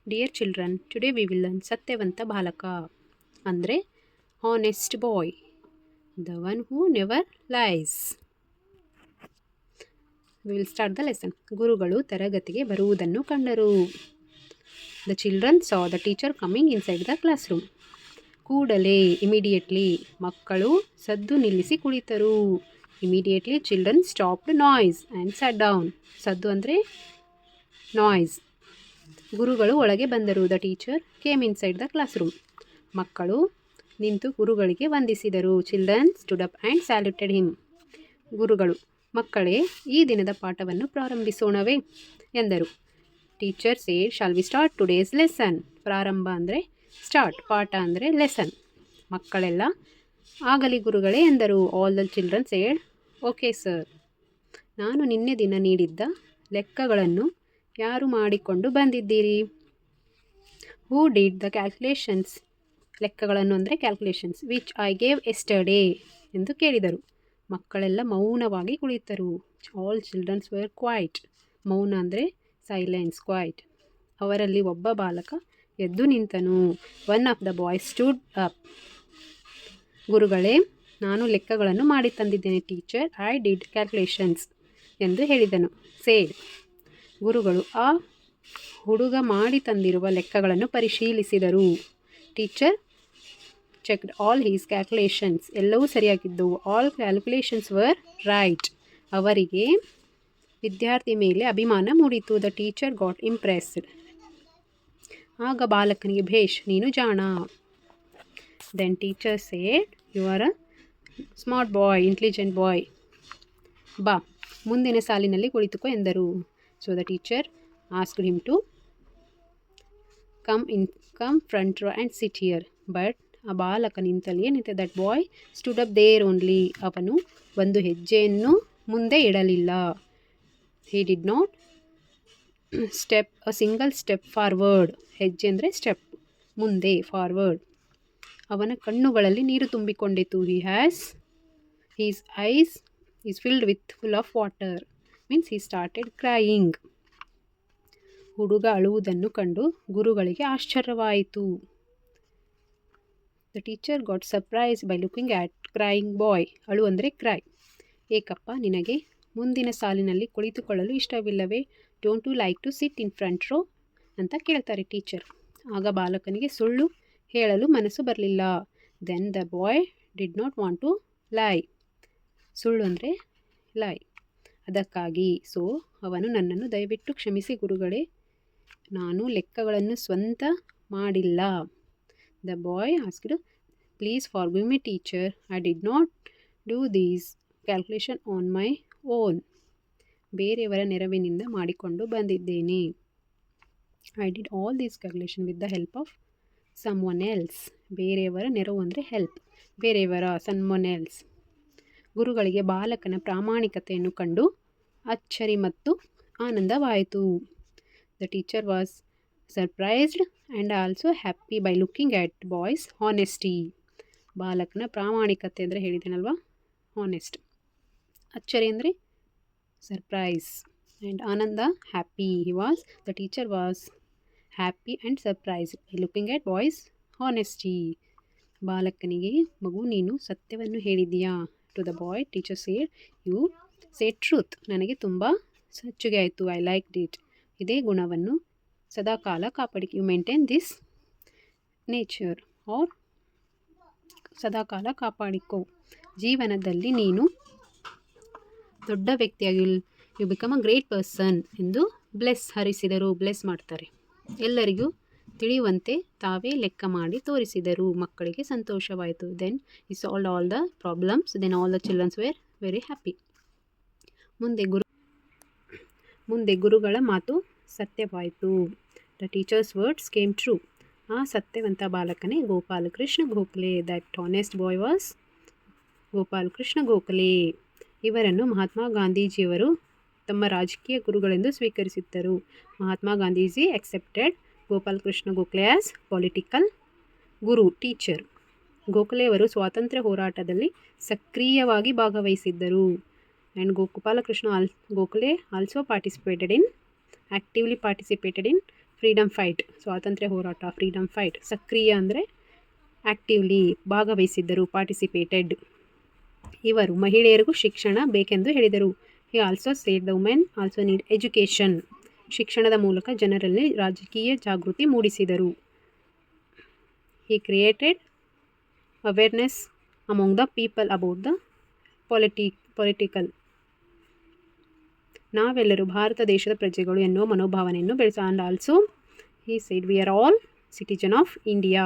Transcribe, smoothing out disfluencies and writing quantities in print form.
Dear children, today we will learn ಸತ್ಯವಂತ ಬಾಲಕ ಅಂದರೆ honest boy, the one who never lies. We will start the lesson. ಗುರುಗಳು ತರಗತಿಗೆ ಬರುವುದನ್ನು ಕಂಡರು. The children saw the teacher coming inside the classroom. ಕೂಡಲೇ immediately ಮಕ್ಕಳು ಸದ್ದು ನಿಲ್ಲಿಸಿ ಕುಳಿತರು. Immediately children stopped noise and sat down. ಸದ್ದು ಅಂದರೆ ನಾಯ್ಸ್. ಗುರುಗಳು ಒಳಗೆ ಬಂದರು. The teacher came inside the class room. ಮಕ್ಕಳು ನಿಂತು ಗುರುಗಳಿಗೆ ವಂದಿಸಿದರು. Children stood up and saluted him. ಗುರುಗಳು, ಮಕ್ಕಳೇ, ಈ ದಿನದ ಪಾಠವನ್ನು ಪ್ರಾರಂಭಿಸೋಣವೇ ಎಂದರು. Teacher said, shall we start today's lesson. ಪ್ರಾರಂಭ ಅಂದರೆ ಸ್ಟಾರ್ಟ್, ಪಾಠ ಅಂದರೆ ಲೆಸನ್. ಮಕ್ಕಳೆಲ್ಲ ಆಗಲಿ ಗುರುಗಳೇ ಎಂದರು. All the children said, okay sir. ನಾನು ನಿನ್ನೆ ದಿನ ನೀಡಿದ್ದ ಲೆಕ್ಕಗಳನ್ನು ಯಾರು ಮಾಡಿಕೊಂಡು ಬಂದಿದ್ದೀರಿ? Who did the calculations. ಲೆಕ್ಕಗಳನ್ನು ಅಂದರೆ calculations. Which I gave yesterday ಎಂದು ಕೇಳಿದರು. ಮಕ್ಕಳೆಲ್ಲ ಮೌನವಾಗಿ ಕುಳಿತರು. All childrens were quiet. ಮೌನ ಅಂದರೆ ಸೈಲೆನ್ಸ್, ಕ್ವೈಟ್. ಅವರಲ್ಲಿ ಒಬ್ಬ ಬಾಲಕ ಎದ್ದು ನಿಂತನು. One of the boys stood up. ಗುರುಗಳೇ, ನಾನು ಲೆಕ್ಕಗಳನ್ನು ಮಾಡಿ ತಂದಿದ್ದೇನೆ. ಟೀಚರ್, ಐ ಡಿಡ್ ಕ್ಯಾಲ್ಕುಲೇಷನ್ಸ್ ಎಂದು ಹೇಳಿದನು. ಸೇಡ್. ಗುರುಗಳು ಆ ಹುಡುಗ ಮಾಡಿ ತಂದಿರುವ ಲೆಕ್ಕಗಳನ್ನು ಪರಿಶೀಲಿಸಿದರು. Teacher checked all his calculations. ಎಲ್ಲವೂ ಸರಿಯಾಗಿದ್ದವು. All calculations were right. ಅವರಿಗೆ ವಿದ್ಯಾರ್ಥಿ ಮೇಲೆ ಅಭಿಮಾನ ಮೂಡಿತು. The teacher got impressed. ಆಗ ಬಾಲಕನಿಗೆ, ಭೇಷ್, ನೀನು ಜಾಣ. Then teacher said, you are a smart boy, intelligent boy. ಬಾ, ಮುಂದಿನ ಸಾಲಿನಲ್ಲಿ ಕುಳಿತುಕೋ ಎಂದರು. So the teacher asked him to come front row and sit here. But ಆ ಬಾಲಕ ನಿಂತಲ್ಲಿಯೇ ನಿಂತ. That boy stood up there only. ಅವನು ಒಂದು ಹೆಜ್ಜೆಯನ್ನು ಮುಂದೆ ಇಡಲಿಲ್ಲ. He did not step a single step forward. ಹೆಜ್ಜೆ ಅಂದರೆ ಸ್ಟೆಪ್, ಮುಂದೆ, ಫಾರ್ವರ್ಡ್. ಅವನ ಕಣ್ಣುಗಳಲ್ಲಿ ನೀರು ತುಂಬಿಕೊಂಡಿತು. His eyes is full of water. Means he started crying. ಹುಡುಗ ಅಳುವುದನ್ನು ಕಂಡು ಗುರುಗಳಿಗೆ ಆಶ್ಚರ್ಯವಾಯಿತು. The teacher got surprise by looking at crying boy. ಅಳು ಅಂದರೆ ಕ್ರೈ. ಏಕಪ್ಪ, ನಿನಗೆ ಮುಂದಿನ ಸಾಲಿನಲ್ಲಿ ಕುಳಿತುಕೊಳ್ಳಲು ಇಷ್ಟವಿಲ್ಲವೇ? Don't you like to sit in front row ಅಂತ ಕೇಳ್ತಾರೆ ಟೀಚರ್. ಆಗ ಬಾಲಕನಿಗೆ ಸುಳ್ಳು ಹೇಳಲು ಮನಸ್ಸು ಬರಲಿಲ್ಲ. Then the boy did not want to lie. ಸುಳ್ಳು ಅಂದರೆ ಲೈ. ಅದಕ್ಕಾಗಿ ಅವನು, ನನ್ನನ್ನು ದಯವಿಟ್ಟು ಕ್ಷಮಿಸಿ ಗುರುಗಳೇ, ನಾನು ಲೆಕ್ಕಗಳನ್ನು ಸ್ವಂತ ಮಾಡಿಲ್ಲ. The boy asked, please forgive me teacher, I did not do these calculation on my own. ಬೇರೆಯವರ ನೆರವಿನಿಂದ ಮಾಡಿಕೊಂಡು ಬಂದಿದ್ದೇನೆ. I did all these calculation with the help of someone else. ಬೇರೆಯವರ ನೆರವು ಅಂದರೆ ಹೆಲ್ಪ್, ಬೇರೆಯವರ, ಸಮ್ ಒನ್ ಎಲ್ಸ್. ಗುರುಗಳಿಗೆ ಬಾಲಕನ ಪ್ರಾಮಾಣಿಕತೆಯನ್ನು ಕಂಡು ಅಚ್ಚರಿ ಮತ್ತು ಆನಂದವಾಯಿತು. The teacher was surprised and also happy by looking at boy's honesty. ಬಾಲಕನ ಪ್ರಾಮಾಣಿಕತೆ ಅಂದರೆ ಹೇಳಿದ್ದೇನಲ್ವಾ, ಹಾನೆಸ್ಟ್. ಅಚ್ಚರಿ ಅಂದರೆ ಸರ್ಪ್ರೈಸ್ ಆ್ಯಂಡ್ ಆನಂದ happy. The teacher was happy and surprised by looking at boy's honesty. ಬಾಲಕನಿಗೆ, ಮಗು, ನೀನು ಸತ್ಯವನ್ನು ಹೇಳಿದೀಯಾ? To the boy teacher said, you said truth. ನನಗೆ ತುಂಬ ಸಚ್ಚುಗೆ ಆಯಿತು. I like it. ಇದೇ ಗುಣವನ್ನು ಸದಾಕಾಲ ಕಾಪಾಡಿ. You maintain this nature, or ಸದಾಕಾಲ ಕಾಪಾಡಿಕೋ. ಜೀವನದಲ್ಲಿ ನೀನು ದೊಡ್ಡ ವ್ಯಕ್ತಿಯಾಗಿ you become a great person ಎಂದು ಹರಿಸಿದರು. ಬ್ಲೆಸ್ ಮಾಡ್ತಾರೆ. ಎಲ್ಲರಿಗೂ ತಿಳಿಯುವಂತೆ ತಾವೇ ಲೆಕ್ಕ ಮಾಡಿ ತೋರಿಸಿದರು. ಮಕ್ಕಳಿಗೆ ಸಂತೋಷವಾಯಿತು. Then he solved all the problems. Then all the childrens were very happy. ಮುಂದೆ ಗುರುಗಳ ಮಾತು ಸತ್ಯವಾಯಿತು. The teachers words came true. ಆ ಸತ್ಯವಂತ ಬಾಲಕನೇ Gopalakrishna Gokhale. That honest boy was Gopalakrishna Gokhale. ಇವರನ್ನು ಮಹಾತ್ಮ ಗಾಂಧೀಜಿಯವರು ತಮ್ಮ ರಾಜಕೀಯ ಗುರುಗಳೆಂದು ಸ್ವೀಕರಿಸಿದ್ದರು. Mahatma Gandhiji accepted Gopalakrishna Gokhale as political guru, teacher. ಗೋಖಲೆಯವರು ಸ್ವಾತಂತ್ರ್ಯ ಹೋರಾಟದಲ್ಲಿ ಸಕ್ರಿಯವಾಗಿ ಭಾಗವಹಿಸಿದ್ದರು. and Gopala Krishna Gokhale also actively participated in freedom fight, ಸ್ವಾತಂತ್ರ್ಯ ಹೋರಾಟ, ಫ್ರೀಡಮ್ ಫೈಟ್. ಸಕ್ರಿಯ ಅಂದರೆ ಆ್ಯಕ್ಟಿವ್ಲಿ, ಭಾಗವಹಿಸಿದ್ದರು, ಪಾರ್ಟಿಸಿಪೇಟೆಡ್. ಇವರು ಮಹಿಳೆಯರಿಗೂ ಶಿಕ್ಷಣ ಬೇಕೆಂದು ಹೇಳಿದರು. He also said the women also need education. ಶಿಕ್ಷಣದ ಮೂಲಕ ಜನರಲ್ಲಿ ರಾಜಕೀಯ ಜಾಗೃತಿ ಮೂಡಿಸಿದರು. He created awareness among the people about the political. ನಾವೆಲ್ಲರೂ ಭಾರತ ದೇಶದ ಪ್ರಜೆಗಳು ಎನ್ನುವ ಮನೋಭಾವನೆಯನ್ನು ಬೆಳೆಸ. And also he said we are all citizen of India.